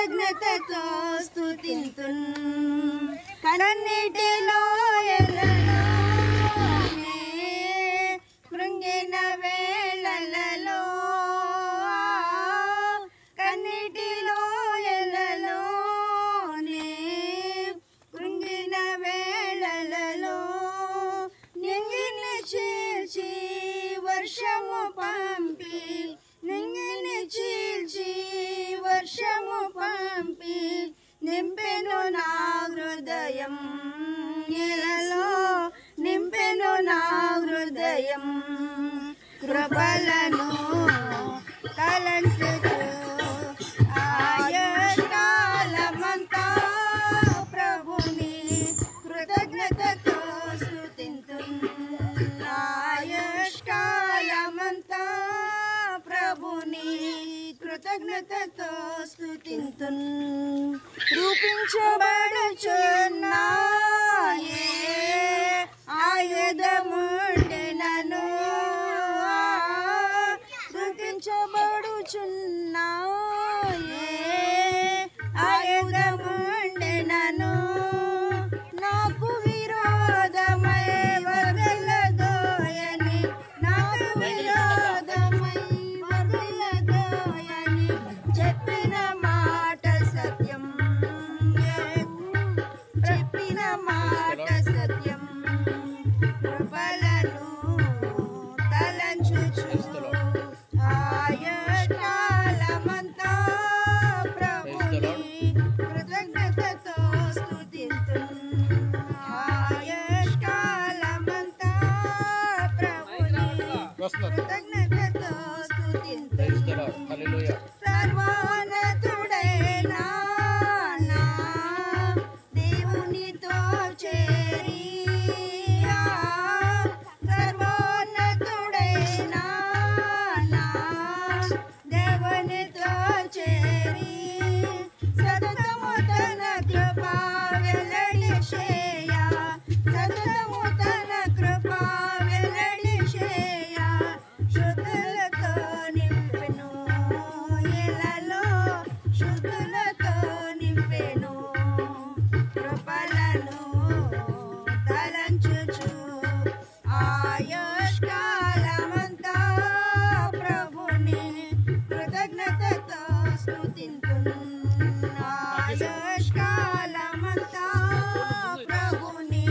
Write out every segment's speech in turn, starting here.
కృతజ్ఞతతో స్తుతింతున్ కన్నిటిలో ఎల్లలోనే కృంగిన వేళలలో కన్నిటిలో ఎల్లలోనే కృంగిన వేళలలో నింగిని చీల్చి వర్షము పంపి నింగిని చీల్చి వర్షము పంపి నింపెను నా హృదయం ఇలలో నింపెను నా హృదయం కృపలను తలంచుచు ఆయుష్కాలమంతా ప్రభుని కృతజ్ఞతతో స్తుతింతున్ ఆయుష్కాలమంతా ప్రభుని కృతజ్ఞతతో స్తుతింతున్ రూపించబడుచున్నాయే ఆయుధముండెనను రూపించబడుచున్నాయే ఆయుధముండెనను నాకు విరోధమై వదలదోయని నాకు విరోధమై వదలదోయని చెప్పిన మాట సత్యం చెప్పిన మాట సత్యం కృపలను తలంచుచు ఆయుష్కాలమంతా ప్రభుని కృతజ్ఞతతో స్తుతింతున్ ఆయుష్కాలమంతా ప్రభుని కృతజ్ఞతతో స్తుతింతున్ సర్వోన్నతుడైన నా దేవునితో చేరి సర్వోన్నతుడైన నా దేవునితో చేరి సతతము తన కృపా వెల్లడి చేయ సతతము తన కృపా వెల్లడి చేయ శుద్ధులతో నింపెను ఇలలో శుద్ధులతో నింపెను కృపలను తలంచుచు ఆయుష్కాలమంతా ప్రభుని కృతజ్ఞతతో స్తుతింతున్ ఆయుష్కాలమంతా ప్రభుని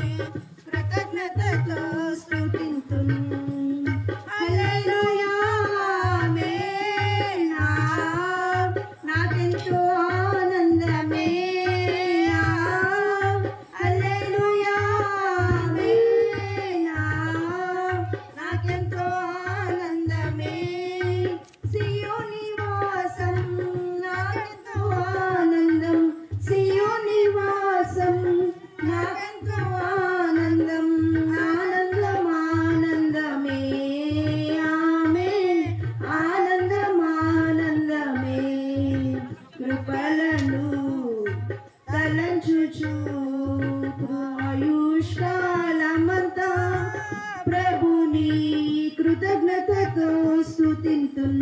కృతజ్ఞతతో స్తుతింతున్ హల్లెలూయా ఆమేన్ నాకెంతో ఆనందమే హల్లెలూయా ఆమేన్ నాకెంతో ఆనందమే సియోని వాసం నాకెంతో ఆనందం సియోని వాసం నాకెంతో ఆనందం ఆనందం ఆనందమే ఆమేన్ ఆనందం ఆనందమే కృపలను తలంచుచు ఆయుష్కాలమంతా ప్రభుని కృతజ్ఞతతో స్తుతింతున్